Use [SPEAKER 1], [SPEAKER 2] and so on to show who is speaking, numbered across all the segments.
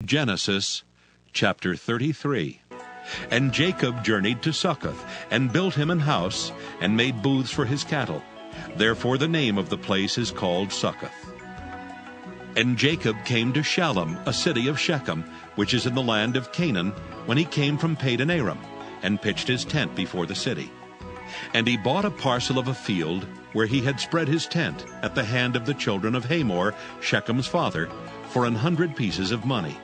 [SPEAKER 1] Genesis chapter 33. And Jacob journeyed to Succoth, and built him an house, and made booths for his cattle. Therefore the name of the place is called Succoth. And Jacob came to Shalem, a city of Shechem, which is in the land of Canaan, when he came from Padan Aram, and pitched his tent before the city. And he bought a parcel of a field, where he had spread his tent, at the hand of the children of Hamor, Shechem's father, for 100 pieces of money.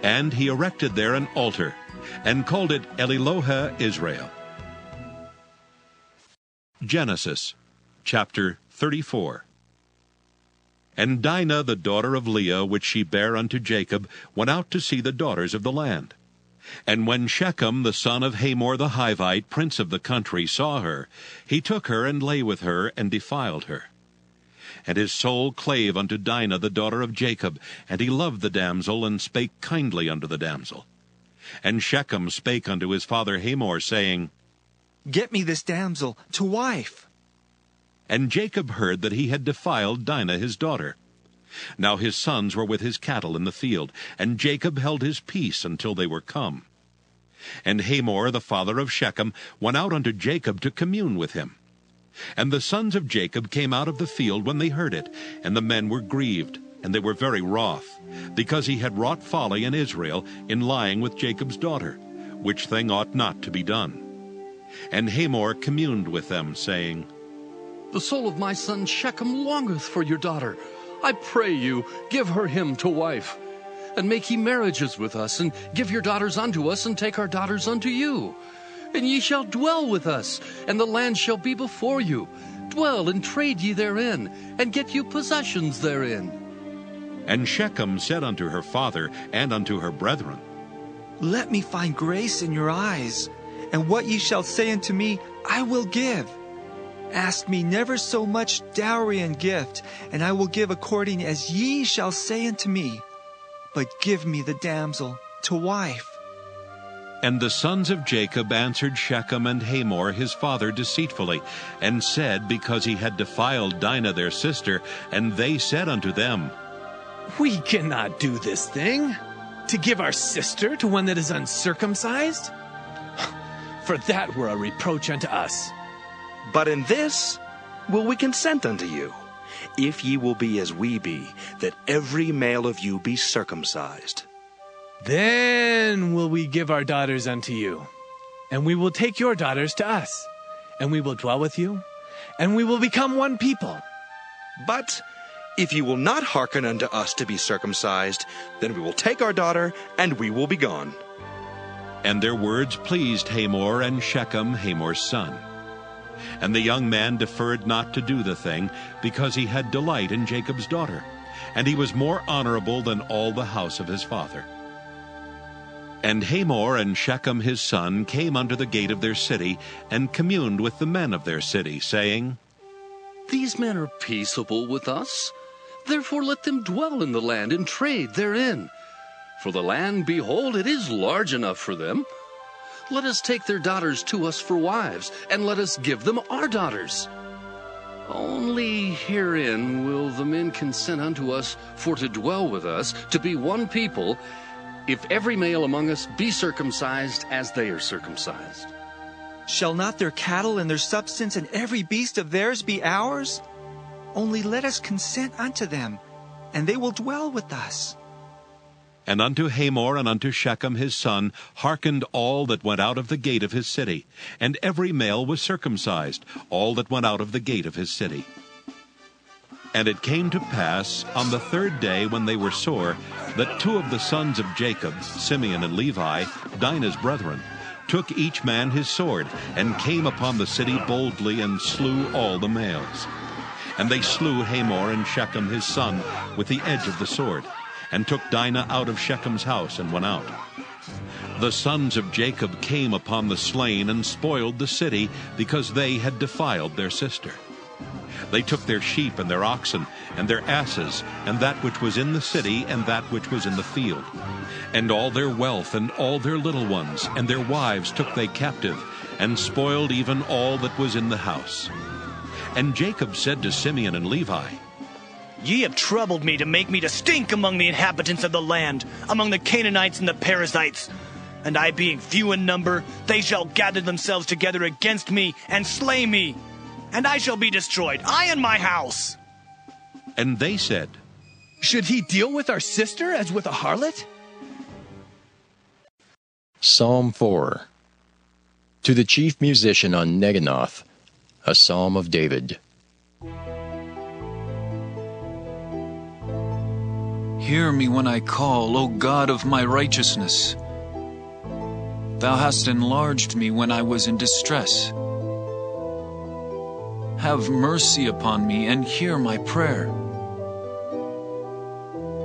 [SPEAKER 1] And he erected there an altar, and called it Elilohe Israel. Genesis chapter 34. And Dinah the daughter of Leah, which she bare unto Jacob, went out to see the daughters of the land. And when Shechem the son of Hamor the Hivite, prince of the country, saw her, he took her, and lay with her, and defiled her. And his soul clave unto Dinah the daughter of Jacob, and he loved the damsel, and spake kindly unto the damsel. And Shechem spake unto his father Hamor, saying,
[SPEAKER 2] Get me this damsel to wife.
[SPEAKER 1] And Jacob heard that he had defiled Dinah his daughter. Now his sons were with his cattle in the field, and Jacob held his peace until they were come. And Hamor the father of Shechem went out unto Jacob to commune with him. And the sons of Jacob came out of the field when they heard it, and the men were grieved, and they were very wroth, because he had wrought folly in Israel in lying with Jacob's daughter, which thing ought not to be done. And Hamor communed with them, saying,
[SPEAKER 3] The soul of my son Shechem longeth for your daughter. I pray you, give her him to wife. And make ye marriages with us, and give your daughters unto us, and take our daughters unto you. And ye shall dwell with us, and the land shall be before you. Dwell and trade ye therein, and get you possessions therein.
[SPEAKER 1] And Shechem said unto her father and unto her brethren,
[SPEAKER 2] Let me find grace in your eyes, and what ye shall say unto me I will give. Ask me never so much dowry and gift, and I will give according as ye shall say unto me. But give me the damsel to wife.
[SPEAKER 1] And the sons of Jacob answered Shechem and Hamor his father deceitfully, and said, because he had defiled Dinah their sister, and they said unto them,
[SPEAKER 4] We cannot do this thing, to give our sister to one that is uncircumcised. For that were a reproach unto us.
[SPEAKER 5] But in this will we consent unto you, if ye will be as we be, that every male of you be circumcised.
[SPEAKER 4] Then will we give our daughters unto you, and we will take your daughters to us, and we will dwell with you, and we will become one people.
[SPEAKER 5] But if ye will not hearken unto us to be circumcised, then we will take our daughter, and we will be gone.
[SPEAKER 1] And their words pleased Hamor and Shechem, Hamor's son. And the young man deferred not to do the thing, because he had delight in Jacob's daughter, and he was more honorable than all the house of his father. And Hamor and Shechem his son came unto the gate of their city, and communed with the men of their city, saying,
[SPEAKER 3] These men are peaceable with us. Therefore let them dwell in the land, and trade therein. For the land, behold, it is large enough for them. Let us take their daughters to us for wives, and let us give them our daughters. Only herein will the men consent unto us for to dwell with us, to be one people, if every male among us be circumcised as they are circumcised.
[SPEAKER 2] Shall not their cattle and their substance and every beast of theirs be ours? Only let us consent unto them, and they will dwell with us.
[SPEAKER 1] And unto Hamor and unto Shechem his son hearkened all that went out of the gate of his city, and every male was circumcised, all that went out of the gate of his city. And it came to pass on the third day, when they were sore, that two of the sons of Jacob, Simeon and Levi, Dinah's brethren, took each man his sword, and came upon the city boldly, and slew all the males. And they slew Hamor and Shechem his son with the edge of the sword, and took Dinah out of Shechem's house, and went out. The sons of Jacob came upon the slain, and spoiled the city, because they had defiled their sister. They took their sheep and their oxen, and their asses, and that which was in the city, and that which was in the field. And all their wealth, and all their little ones, and their wives took they captive, and spoiled even all that was in the house. And Jacob said to Simeon and Levi,
[SPEAKER 6] Ye have troubled me to make me to stink among the inhabitants of the land, among the Canaanites and the Perizzites. And I being few in number, they shall gather themselves together against me and slay me. And I shall be destroyed, I and my house.
[SPEAKER 1] And they said,
[SPEAKER 4] Should he deal with our sister as with a harlot?
[SPEAKER 7] Psalm 4. To the chief musician on Neginoth, a psalm of David.
[SPEAKER 8] Hear me when I call, O God of my righteousness. Thou hast enlarged me when I was in distress. Have mercy upon me and hear my prayer.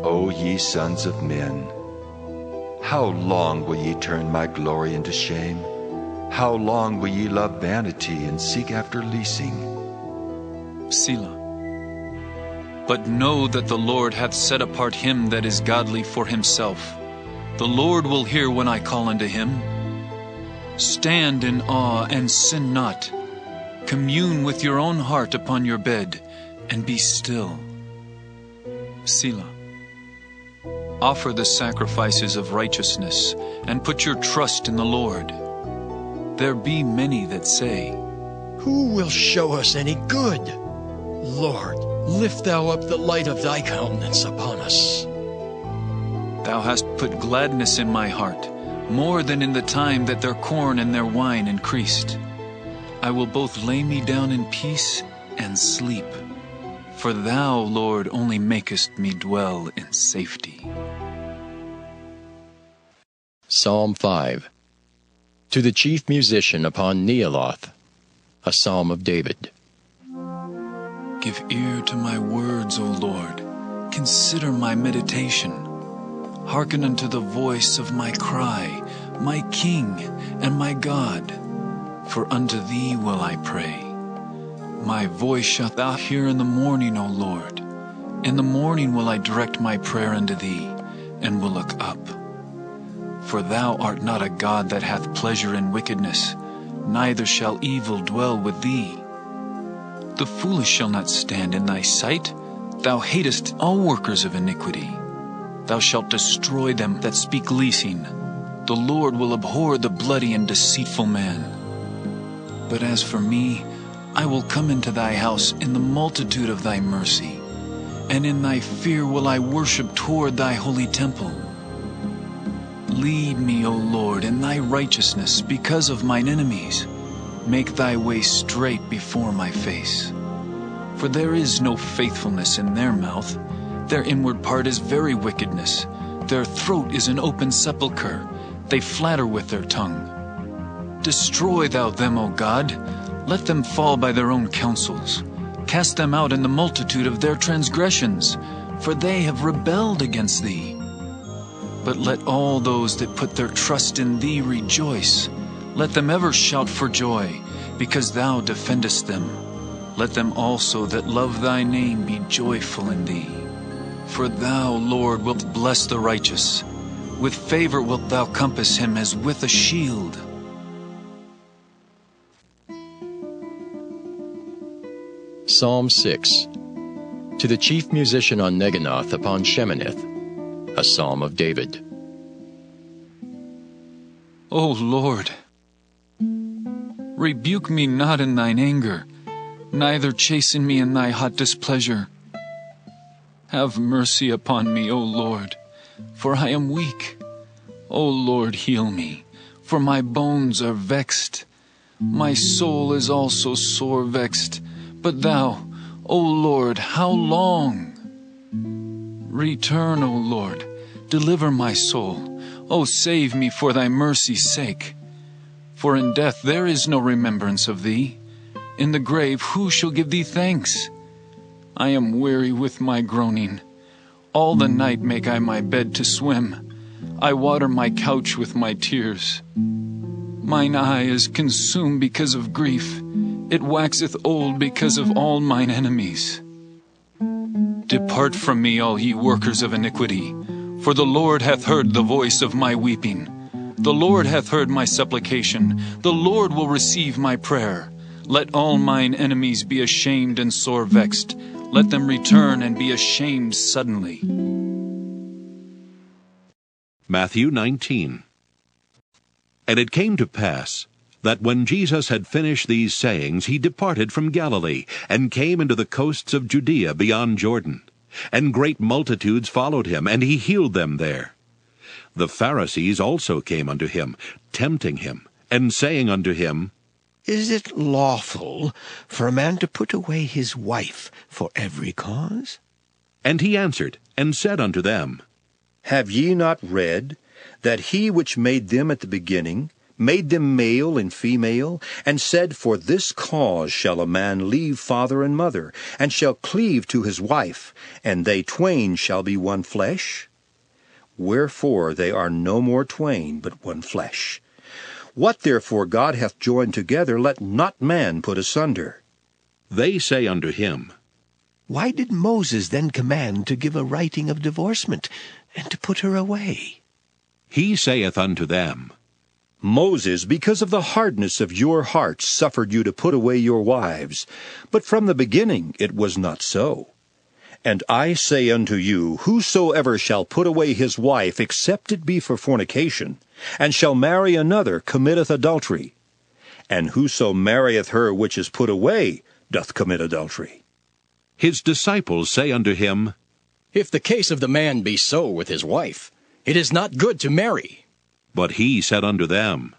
[SPEAKER 9] O ye sons of men, how long will ye turn my glory into shame? How long will ye love vanity and seek after leasing?
[SPEAKER 8] Selah. But know that the Lord hath set apart him that is godly for himself. The Lord will hear when I call unto him. Stand in awe and sin not. Commune with your own heart upon your bed, and be still. Selah. Offer the sacrifices of righteousness, and put your trust in the Lord. There be many that say,
[SPEAKER 7] Who will show us any good? Lord, lift thou up the light of thy countenance upon us.
[SPEAKER 8] Thou hast put gladness in my heart, more than in the time that their corn and their wine increased. I will both lay me down in peace and sleep. For thou, Lord, only makest me dwell in safety.
[SPEAKER 7] Psalm 5. To the chief musician upon Nealoth, a psalm of David.
[SPEAKER 8] Give ear to my words, O Lord. Consider my meditation. Hearken unto the voice of my cry, my King and my God. For unto thee will I pray. My voice shalt thou hear in the morning, O Lord. In the morning will I direct my prayer unto thee, and will look up. For thou art not a God that hath pleasure in wickedness, neither shall evil dwell with thee. The foolish shall not stand in thy sight. Thou hatest all workers of iniquity. Thou shalt destroy them that speak leasing. The Lord will abhor the bloody and deceitful man. But as for me, I will come into thy house in the multitude of thy mercy, and in thy fear will I worship toward thy holy temple. Lead me, O Lord, in thy righteousness because of mine enemies. Make thy way straight before my face. For there is no faithfulness in their mouth. Their inward part is very wickedness. Their throat is an open sepulchre. They flatter with their tongue. Destroy thou them, O God. Let them fall by their own counsels. Cast them out in the multitude of their transgressions, for they have rebelled against thee. But let all those that put their trust in thee rejoice. Let them ever shout for joy, because thou defendest them. Let them also that love thy name be joyful in thee. For thou, Lord, wilt bless the righteous. With favor wilt thou compass him as with a shield.
[SPEAKER 7] Psalm 6. To the chief musician on Neginoth upon Sheminith, a psalm of David.
[SPEAKER 8] O Lord, rebuke me not in thine anger, neither chasten me in thy hot displeasure. Have mercy upon me, O Lord, for I am weak. O Lord, heal me, for my bones are vexed. My soul is also sore vexed. But thou, O Lord, how long? Return, O Lord, deliver my soul. O save me for thy mercy's sake. For in death there is no remembrance of thee. In the grave who shall give thee thanks? I am weary with my groaning. All the night make I my bed to swim. I water my couch with my tears. Mine eye is consumed because of grief. It waxeth old because of all mine enemies. Depart from me, all ye workers of iniquity, for the Lord hath heard the voice of my weeping. The Lord hath heard my supplication. The Lord will receive my prayer. Let all mine enemies be ashamed and sore vexed. Let them return and be ashamed suddenly.
[SPEAKER 1] Matthew 19. And it came to pass that when Jesus had finished these sayings, he departed from Galilee, and came into the coasts of Judea beyond Jordan. And great multitudes followed him, and he healed them there. The Pharisees also came unto him, tempting him, and saying unto him,
[SPEAKER 10] Is it lawful for a man to put away his wife for every cause?
[SPEAKER 1] And he answered, and said unto them,
[SPEAKER 11] Have ye not read that he which made them at the beginning made them male and female, and said, For this cause shall a man leave father and mother, and shall cleave to his wife, and they twain shall be one flesh? Wherefore they are no more twain, but one flesh. What therefore God hath joined together, let not man put asunder.
[SPEAKER 1] They say unto him,
[SPEAKER 10] Why did Moses then command to give a writing of divorcement, and to put her away?
[SPEAKER 1] He saith unto them,
[SPEAKER 11] Moses, because of the hardness of your hearts, suffered you to put away your wives. But from the beginning it was not so. And I say unto you, whosoever shall put away his wife, except it be for fornication, and shall marry another, committeth adultery. And whoso marrieth her which is put away, doth commit adultery.
[SPEAKER 1] His disciples say unto him,
[SPEAKER 7] If the case of the man be so with his wife, it is not good to marry.
[SPEAKER 1] But he said unto them,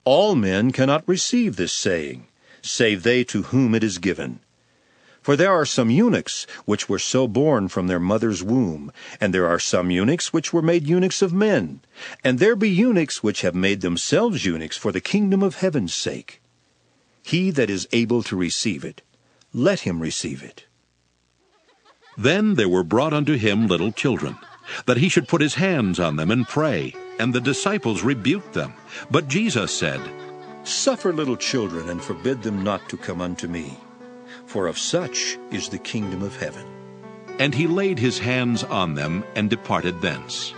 [SPEAKER 11] All men cannot receive this saying, save they to whom it is given. For there are some eunuchs which were so born from their mother's womb, and there are some eunuchs which were made eunuchs of men, and there be eunuchs which have made themselves eunuchs for the kingdom of heaven's sake. He that is able to receive it, let him receive it.
[SPEAKER 1] Then there were brought unto him little children, that he should put his hands on them and pray. And the disciples rebuked them. But Jesus said,
[SPEAKER 11] Suffer little children, and forbid them not to come unto me, for of such is the kingdom of heaven.
[SPEAKER 1] And he laid his hands on them, and departed thence.